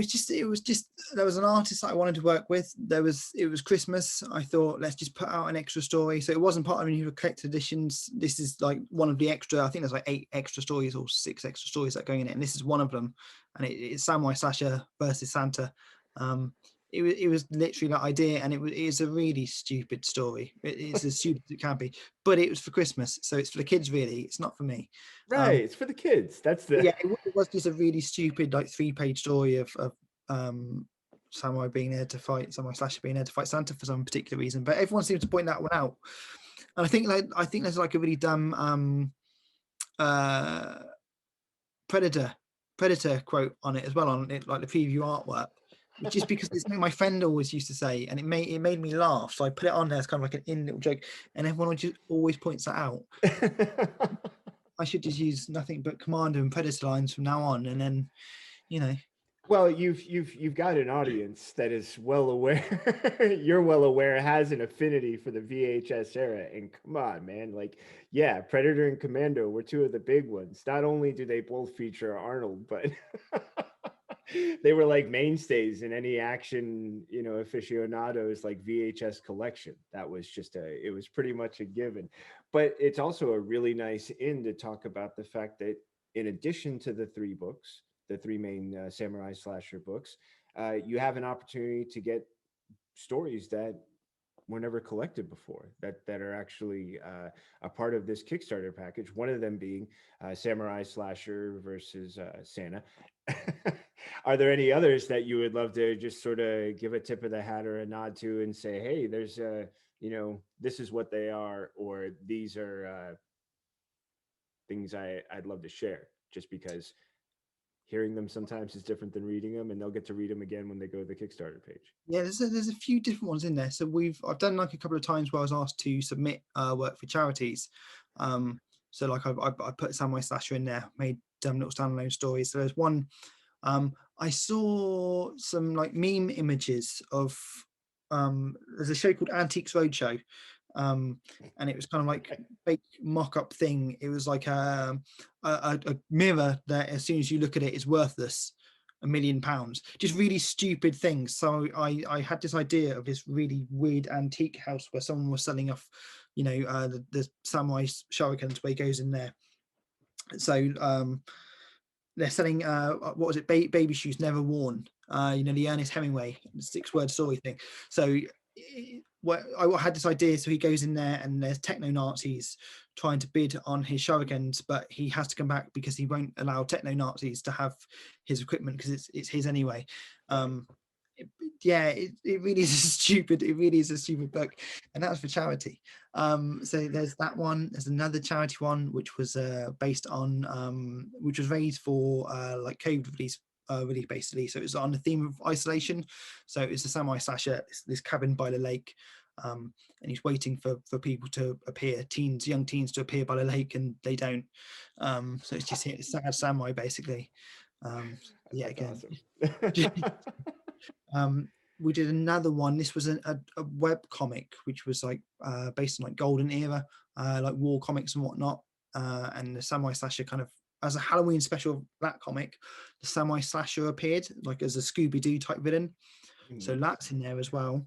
was just there was an artist that I wanted to work with. It was Christmas. I thought let's just put out an extra story. So it wasn't part of any of the collected editions. This is like one of the extra. I think there's like 8 extra stories or 6 extra stories that are going in it, and this is one of them. And it's Samurai Slasher versus Santa. It was literally that idea, and it is a really stupid story. It's as stupid as it can be, but it was for Christmas, so it's for the kids. Really, it's not for me. Right. It's for the kids. That's But the. yeah, it was just a really stupid like 3-page story of Samurai being there to fight Samurai Slasher being there to fight Santa for some particular reason. But everyone seems to point that one out, and I think there's like a really dumb uh Predator Predator quote on it as well, on it like the preview artwork. Just because it's something my friend always used to say, and it made me laugh, so I put it on there as kind of like an in little joke, and everyone just always points that out. I should just use nothing but Commander and Predator lines from now on, and then, you know. Well, you've got an audience that is well aware. You're well aware has an affinity for the VHS era, and come on, man, like yeah, Predator and Commando were two of the big ones. Not only do they both feature Arnold, but they were like mainstays in any action, aficionados like VHS collection. That was it was pretty much a given. But it's also a really nice in to talk about the fact that in addition to the 3 books, the 3 main samurai slasher books, you have an opportunity to get stories that were never collected before that are actually a part of this Kickstarter package. One of them being Samurai Slasher versus Santa. Are there any others that you would love to just sort of give a tip of the hat or a nod to and say, hey, there's this is what they are, or these are things I'd love to share, just because hearing them sometimes is different than reading them, and they'll get to read them again when they go to the Kickstarter page. Yeah, there's a few different ones in there. So I've done like a couple of times where I was asked to submit work for charities. So like I put Samurai Slasher in there, made little standalone stories. So there's one. I saw some like meme images of there's a show called Antiques Roadshow, and it was kind of like fake mock-up thing. It was like a mirror that as soon as you look at it is worthless £1 million, just really stupid things. So I had this idea of this really weird antique house where someone was selling off the samurai shurikens, where he goes in there. So they're selling what was it, baby shoes never worn, the Ernest Hemingway 6-word story thing. So I had this idea, so he goes in there and there's techno Nazis trying to bid on his shurikens, but he has to come back because he won't allow techno Nazis to have his equipment because it's his anyway. It really is a stupid book, and that was for charity. So there's that one. There's another charity one which was based on which was raised for like COVID relief basically. So it was on the theme of isolation. So it's a samurai slasher, this cabin by the lake, and he's waiting for people to appear, young teens to appear by the lake, and they don't. So it's just a sad samurai basically. Yeah, That's again. awesome. We did another one. This was a web comic which was like based on like golden era, like war comics and whatnot, and the samurai slasher kind of, as a Halloween special of that comic, the samurai slasher appeared like as a Scooby-Doo type villain, so Nice. that's in there as well.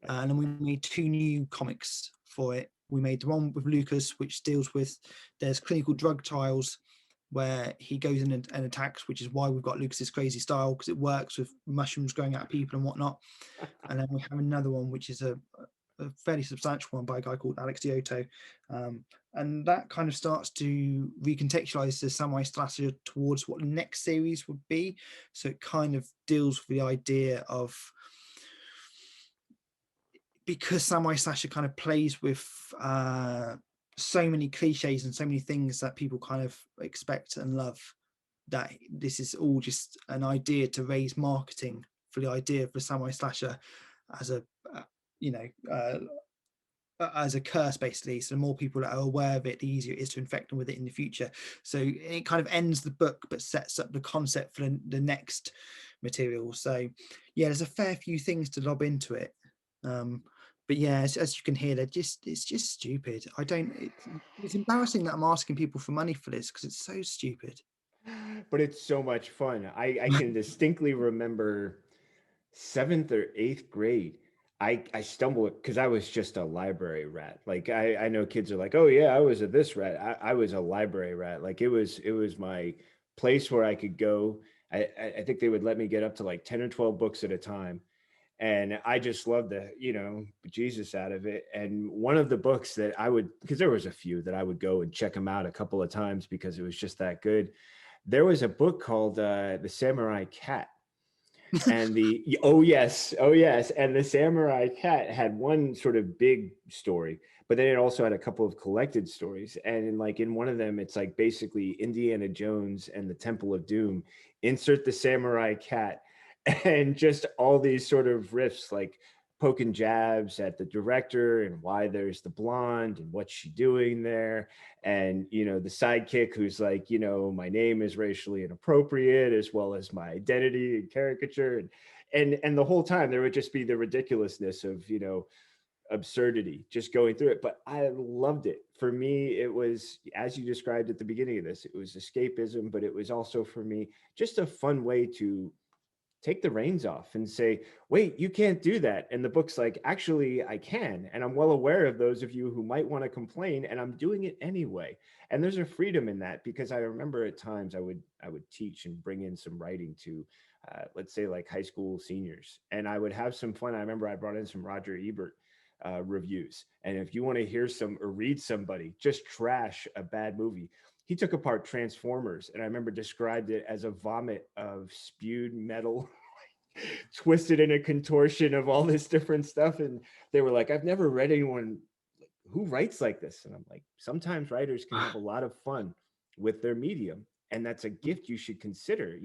Right. And then we made 2 new comics for it. We made the one with Lucas, which deals with, there's clinical drug trials where he goes in and attacks, which is why we've got Lucas's crazy style, because it works with mushrooms growing out of people and whatnot. And then we have another one, which is a fairly substantial one by a guy called Alex Dioto. And that kind of starts to recontextualize the samurai slasher towards what the next series would be. So it kind of deals with the idea of, because samurai slasher kind of plays with so many cliches and so many things that people kind of expect and love, that this is all just an idea to raise marketing for the idea of the samurai slasher as a you know as a curse basically. So the more people that are aware of it, the easier it is to infect them with it in the future. So it kind of ends the book but sets up the concept for the next material. So yeah, there's a fair few things to lob into it. But yeah, as you can hear, it's just stupid. It's embarrassing that I'm asking people for money for this, because it's so stupid. But it's so much fun. I can distinctly remember seventh or eighth grade. I stumbled because I was just a library rat. Like I know kids are like, oh yeah, I was a this rat. I was a library rat. Like it was my place where I could go. I think they would let me get up to like 10 or 12 books at a time. And I just loved the, Jesus out of it. And one of the books that I would, because there was a few that I would go and check them out a couple of times because it was just that good. There was a book called The Samurai Cat. And oh yes, and the Samurai Cat had one sort of big story, but then it also had a couple of collected stories. And in one of them, it's like basically Indiana Jones and the Temple of Doom. Insert the Samurai Cat, and just all these sort of riffs, like poking jabs at the director and why there's the blonde and what's she doing there, and the sidekick who's like, my name is racially inappropriate, as well as my identity and caricature, and the whole time there would just be the ridiculousness of absurdity just going through it. But I loved it. For me, it was, as you described at the beginning of this, it was escapism, but it was also for me just a fun way to take the reins off and say, wait, you can't do that. And the book's like, actually, I can. And I'm well aware of those of you who might want to complain, and I'm doing it anyway. And there's a freedom in that, because I remember at times I would teach and bring in some writing to, let's say, like high school seniors. And I would have some fun. I remember I brought in some Roger Ebert reviews. And if you want to hear some or read somebody just trash a bad movie, he took apart Transformers, and I remember described it as a vomit of spewed metal, twisted in a contortion of all this different stuff. And they were like, I've never read anyone who writes like this. And I'm like, sometimes writers can have a lot of fun with their medium, and that's a gift you should consider.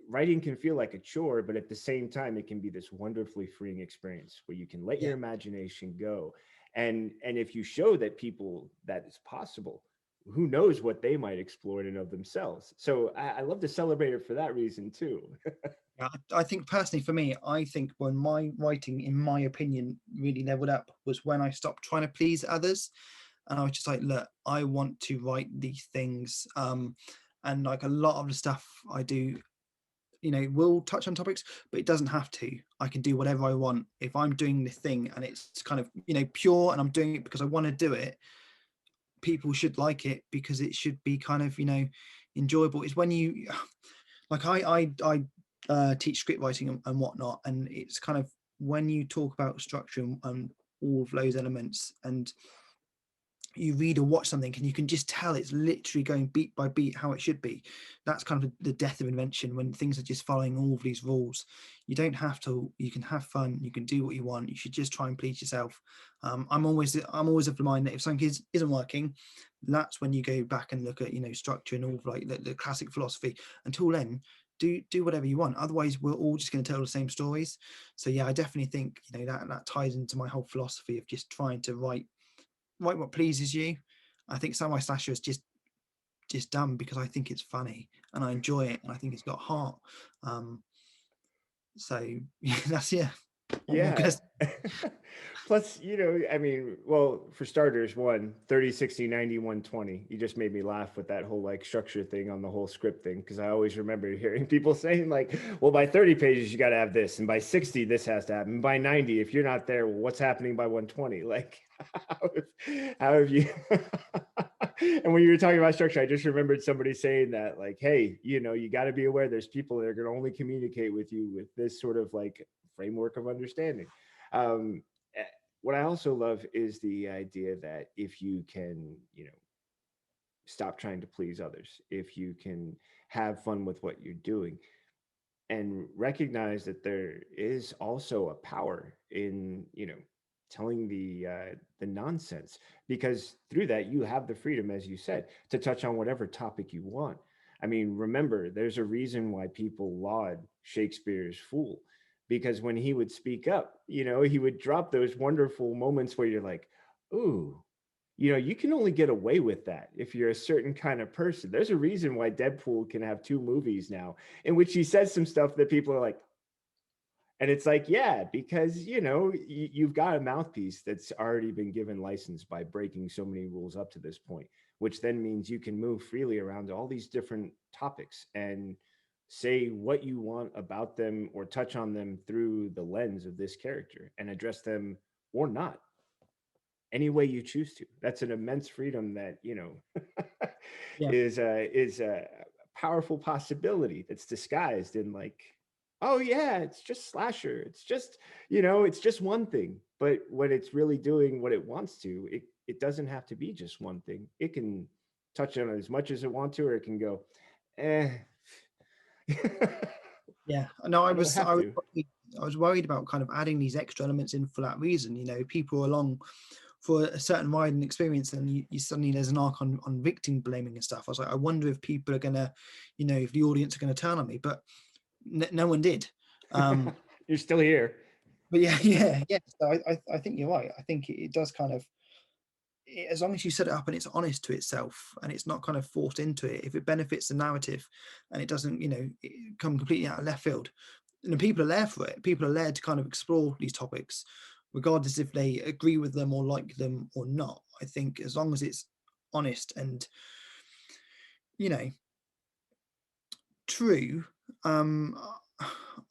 Writing can feel like a chore, but at the same time, it can be this wonderfully freeing experience where you can let Yeah. your imagination go. And if you show that people that is possible, who knows what they might explore in and of themselves. So I love to celebrate it for that reason too. Yeah, I think personally for me, I think when my writing, in my opinion, really leveled up was when I stopped trying to please others. And I was just like, look, I want to write these things. And like a lot of the stuff I do, will touch on topics, but it doesn't have to. I can do whatever I want. If I'm doing the thing and it's kind of, pure, and I'm doing it because I want to do it, people should like it because it should be kind of, enjoyable. It's when you, like I teach script writing and whatnot, and it's kind of when you talk about structure and all of those elements, and you read or watch something and you can just tell it's literally going beat by beat how it should be. That's kind of the death of invention, when things are just following all of these rules. You don't have to. You can have fun, you can do what you want. You should just try and please yourself. I'm always of the mind that if something isn't working, that's when you go back and look at structure and all of like the classic philosophy. Until then, do whatever you want. Otherwise, we're all just going to tell the same stories. So yeah, I definitely think, you know, that ties into my whole philosophy of just trying to write what pleases you. I think Samurai Slasher is just done because I think it's funny and I enjoy it and I think it's got heart. Um, so yeah, that's yeah. What more can Yeah. I say? Plus, I mean, well, for starters, 30, 60, 90, 120. You just made me laugh with that whole like structure thing on the whole script thing. Cause I always remember hearing people saying, like, well, by 30 pages, you got to have this. And by 60, this has to happen. By 90, if you're not there, well, what's happening by 120? Like, how have you? And when you were talking about structure, I just remembered somebody saying that, like, hey, you got to be aware there's people that are going to only communicate with you with this sort of like framework of understanding. Um, eh, what I also love is the idea that if you can, stop trying to please others, if you can have fun with what you're doing, and recognize that there is also a power in telling the nonsense, because through that you have the freedom, as you said, to touch on whatever topic you want. I mean, remember, there's a reason why people laud Shakespeare's fool, because when he would speak up, he would drop those wonderful moments where you're like, ooh, you can only get away with that if you're a certain kind of person. There's a reason why Deadpool can have two movies now in which he says some stuff that people are like, and it's like, yeah, because you've got a mouthpiece that's already been given license by breaking so many rules up to this point, which then means you can move freely around all these different topics and say what you want about them or touch on them through the lens of this character and address them or not any way you choose to. That's an immense freedom that Yeah, is a powerful possibility that's disguised in like, oh yeah, it's just slasher. It's just one thing. But when it's really doing what it wants to, it doesn't have to be just one thing. It can touch on it as much as it wants to, or it can go, eh. yeah. No, I don't have to. I was worried about kind of adding these extra elements in for that reason. You know, people are along for a certain ride and experience, and you suddenly there's an arc on victim blaming and stuff. I was like, I wonder if people are gonna, you know, if the audience are gonna turn on me, but no one did. You're still here. But yeah, yeah. So I think you're right. I think it does kind of, as long as you set it up and it's honest to itself and it's not kind of forced into it, if it benefits the narrative and it doesn't, you know, come completely out of left field, and people are there for it. People are there to kind of explore these topics, regardless if they agree with them or like them or not. I think as long as it's honest and, you know, true, um,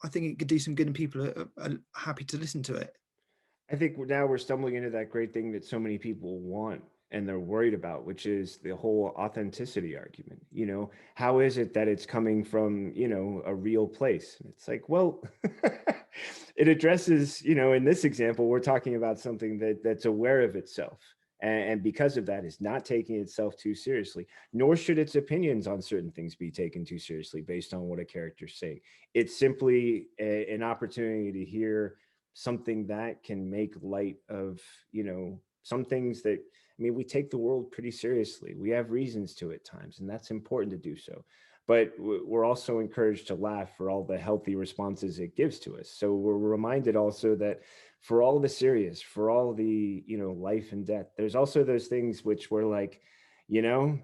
I think it could do some good and people are happy to listen to it. I think now we're stumbling into that great thing that so many people want and they're worried about, which is the whole authenticity argument. How is it that it's coming from, a real place? It's like, well, it addresses, in this example, we're talking about something that's aware of itself. And because of that, is not taking itself too seriously, nor should its opinions on certain things be taken too seriously based on what a character's saying. It's simply an opportunity to hear something that can make light of some things that, I mean, we take the world pretty seriously. We have reasons to at times, and that's important to do so, but we're also encouraged to laugh for all the healthy responses it gives to us. So we're reminded also that for all the serious, for all the life and death, there's also those things which we're like,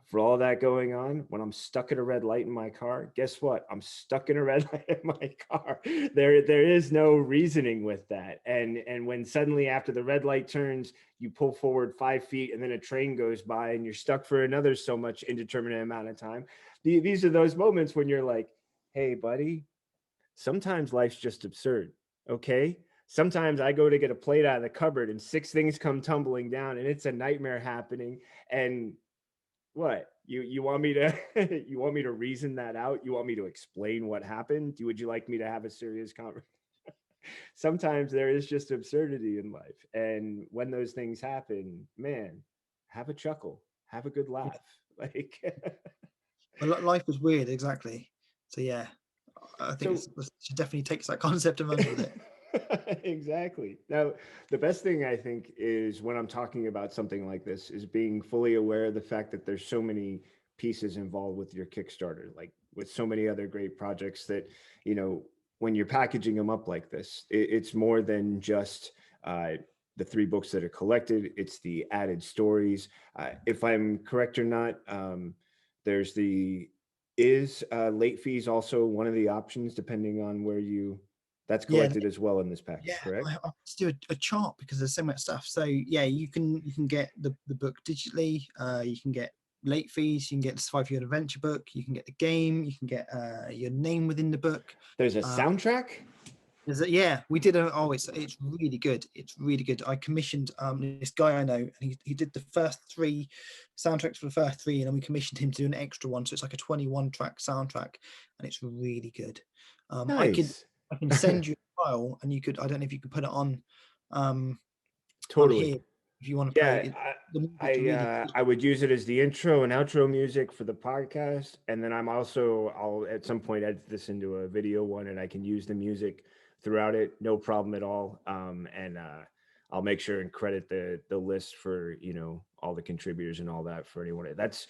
for all that going on, when I'm stuck at a red light in my car, guess what? I'm stuck in a red light in my car. There is no reasoning with that. And when suddenly after the red light turns, you pull forward 5 feet and then a train goes by and you're stuck for another so much indeterminate amount of time. These are those moments when you're like, hey, buddy, sometimes life's just absurd. Okay. Sometimes I go to get a plate out of the cupboard and six things come tumbling down and it's a nightmare happening. And what you want me to you want me to reason that out? You want me to explain what happened? Would you like me to have a serious conversation? Sometimes there is just absurdity in life, and when those things happen, man, have a chuckle, have a good laugh. Like, Well, life is weird, exactly. So yeah, I think so it definitely takes that concept and runs with it. exactly. Now, the best thing I think is when I'm talking about something like this is being fully aware of the fact that there's so many pieces involved with your Kickstarter. Like with so many other great projects that, you know, when you're packaging them up like this, it's more than just the three books that are collected. It's the added stories. If I'm correct or not, there's the is late fees also one of the options depending on where you that's Yeah, collected as well in this yeah. package, correct? I have to do a chart because there's so much stuff. So yeah, you can get the book digitally. You can get late fees. You can get the 5 year adventure book. You can get the game. You can get your name within the book. There's a Uh, soundtrack. yeah, we did a oh it's really good. It's really good. I commissioned this guy I know, and he did the first three soundtracks for the first three, and then we commissioned him to do an extra one. So it's like a 21 track soundtrack, and it's really good. I could Nice. I can send you a file, and you could, I don't know if you could put it um on Totally. here if you want to play Yeah, it. The music's really good. I would use it as the intro and outro music for the podcast, and then I'll at some point edit this into a video one, and I can use the music throughout it, no problem at all. And I'll make sure and credit the list for, you know, all the contributors and all that for anyone. That's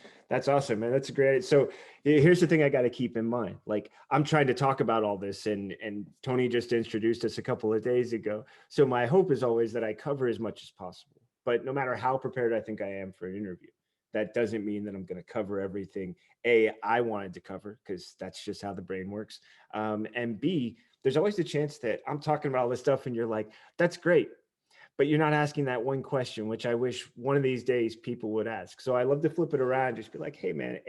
awesome, man. That's great. So here's the thing I got to keep in mind. Like, I'm trying to talk about all this, and Tony just introduced us a couple of days ago. So my hope is always that I cover as much as possible. But no matter how prepared I think I am for an interview, that doesn't mean that I'm going to cover everything I wanted to cover, because that's just how the brain works. And B, there's always the chance that I'm talking about all this stuff and you're like, that's great, but you're not asking that one question, which I wish one of these days people would ask. So I love to flip it around, just be like, hey man,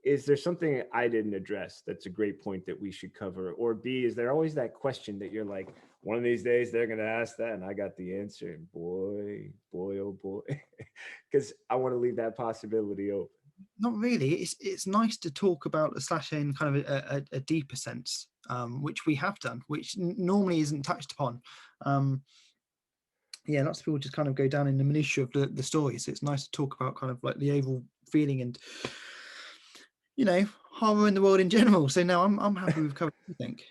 is there something I didn't address that's a great point that we should cover? Or B, is there always that question that you're like, one of these days they're going to ask that and I got the answer, and boy, oh boy, because I want to leave that possibility open. Not really. It's nice to talk about the slasher in kind of a deeper sense, which we have done, which normally isn't touched upon. Um, yeah, lots of people just kind of go down in the minutiae of the story. So it's nice to talk about kind of like the overall feeling and, you know, horror in the world in general. So no, I'm happy we've covered everything.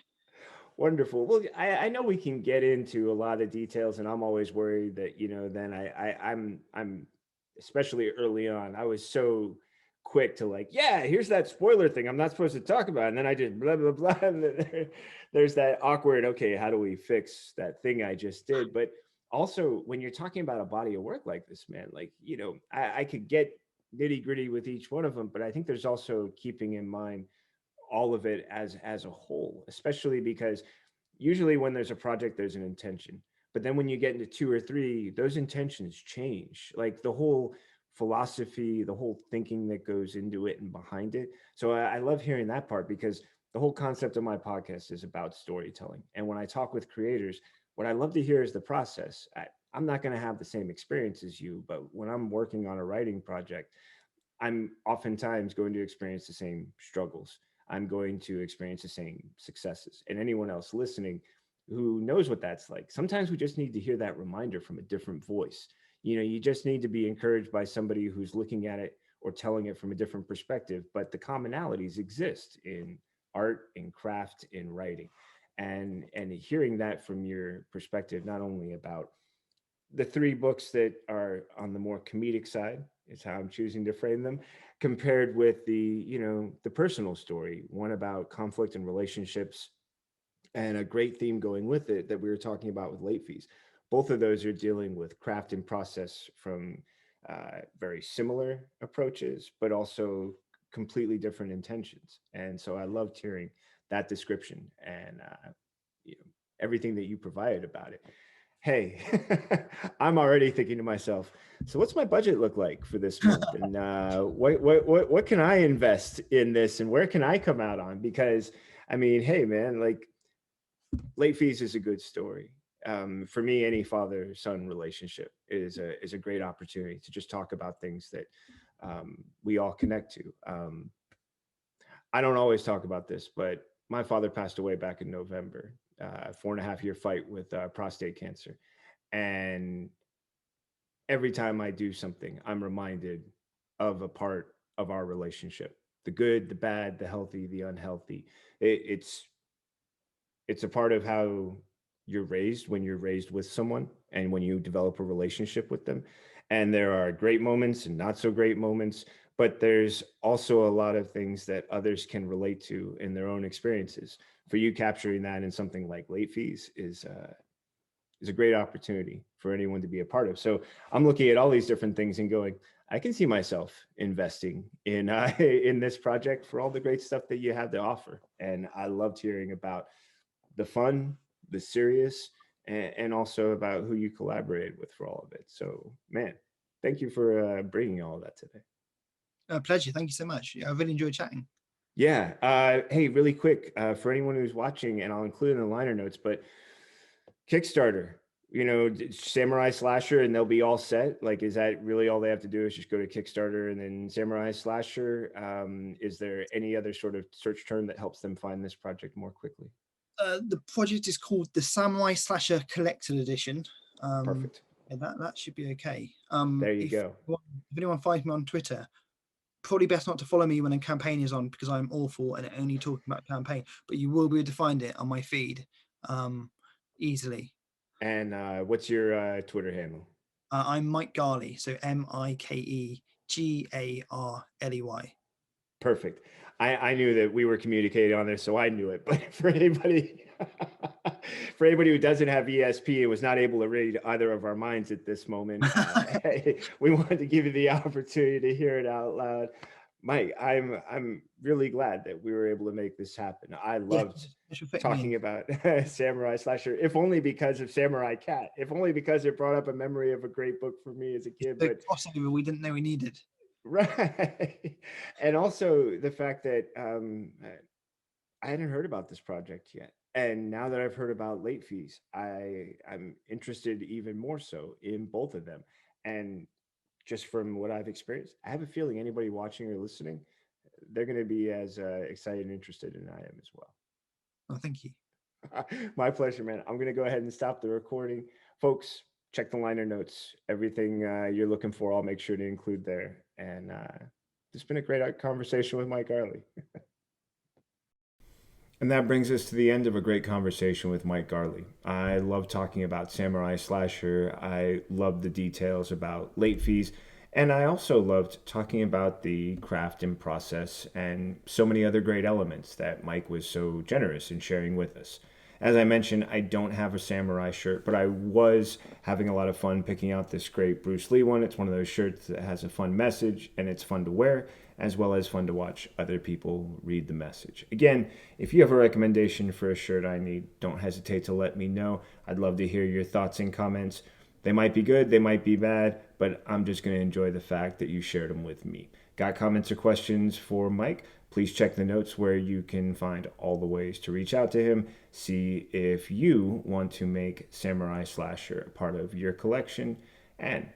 Wonderful. Well, I know we can get into a lot of details, and I'm always worried that, you know, then I'm especially early on, I was so quick to like, yeah, here's that spoiler thing I'm not supposed to talk about, and then I just blah blah blah. And then there's that awkward, okay, how do we fix that thing I just did? But also, when you're talking about a body of work like this, man, like, you know, I could get nitty gritty with each one of them, but I think there's also keeping in mind all of it as a whole, especially because usually when there's a project there's an intention, but then when you get into two or three, those intentions change, like the whole philosophy, the whole thinking that goes into it and behind it. So I love hearing that part, because the whole concept of my podcast is about storytelling, and when I talk with creators, what I love to hear is the process. I'm not going to have the same experience as you, but when I'm working on a writing project, I'm oftentimes going to experience the same struggles. I'm going to experience the same successes. And anyone else listening who knows what that's like, sometimes we just need to hear that reminder from a different voice. You know, you just need to be encouraged by somebody who's looking at it or telling it from a different perspective. But the commonalities exist in art, in craft, in writing. And hearing that from your perspective, not only about the three books that are on the more comedic side, is how I'm choosing to frame them, compared with the, you know, the personal story, one about conflict and relationships, and a great theme going with it that we were talking about with late fees. Both of those are dealing with craft and process from very similar approaches, but also completely different intentions. And so I loved hearing that description, and you know, everything that you provided about it. Hey, I'm already thinking to myself, so what's my budget look like for this month? And what can I invest in this, and where can I come out on? Because I mean, hey man, like, late fees is a good story. For me, any father-son relationship is a great opportunity to just talk about things that we all connect to. I don't always talk about this, but my father passed away back in November. 4.5 year fight with prostate cancer, and every time I do something, I'm reminded of a part of our relationship: the good, the bad, the healthy, the unhealthy. It's a part of how you're raised when you're raised with someone and when you develop a relationship with them. And there are great moments and not so great moments, but there's also a lot of things that others can relate to in their own experiences. For you, capturing that in something like late fees is a great opportunity for anyone to be a part of. So I'm looking at all these different things and going, I can see myself investing in in this project for all the great stuff that you have to offer. And I loved hearing about the fun, the serious, and also about who you collaborated with for all of it. So, man, thank you for bringing all of that today. A pleasure. Thank you so much. Yeah, I really enjoyed chatting. Yeah. Hey, really quick, for anyone who's watching, and I'll include in the liner notes, but Kickstarter, Samurai Slasher, and they'll be all set. Like, is that really all they have to do is just go to Kickstarter and then Samurai Slasher? Is there any other sort of search term that helps them find this project more quickly? The project is called the Samurai Slasher Collected Edition. Perfect. And that should be okay. There you go. If anyone finds me on Twitter, probably best not to follow me when a campaign is on, because I'm awful and only talking about campaign. But you will be able to find it on my feed easily. And what's your Twitter handle? I'm Mike Garley, so MikeGarley. Perfect. I knew that we were communicating on this, so I knew it. But for anybody, for anybody who doesn't have ESP and was not able to read either of our minds at this moment, we wanted to give you the opportunity to hear it out loud. Mike, I'm really glad that we were able to make this happen. I loved talking about Samurai Slasher, if only because of Samurai Cat, if only because it brought up a memory of a great book for me as a kid. The crossover we didn't know we needed. Right. And also the fact that I hadn't heard about this project yet. And now that I've heard about late fees, I'm interested even more so in both of them. And just from what I've experienced, I have a feeling anybody watching or listening, they're going to be as excited and interested in I am as well. Oh, thank you. My pleasure, man. I'm going to go ahead and stop the recording. Folks, check the liner notes. Everything you're looking for, I'll make sure to include there. And it's been a great conversation with Mike Garley. And that brings us to the end of a great conversation with Mike Garley. I love talking about Samurai Slasher. I love the details about late fees. And I also loved talking about the craft and process and so many other great elements that Mike was so generous in sharing with us. As I mentioned, I don't have a samurai shirt, but I was having a lot of fun picking out this great Bruce Lee one. It's one of those shirts that has a fun message and it's fun to wear, as well as fun to watch other people read the message. Again, if you have a recommendation for a shirt I need, don't hesitate to let me know. I'd love to hear your thoughts and comments. They might be good, they might be bad, but I'm just going to enjoy the fact that you shared them with me. Got comments or questions for Mike? Please check the notes where you can find all the ways to reach out to him. See if you want to make Samurai Slasher a part of your collection. And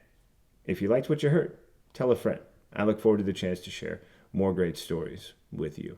if you liked what you heard, tell a friend. I look forward to the chance to share more great stories with you.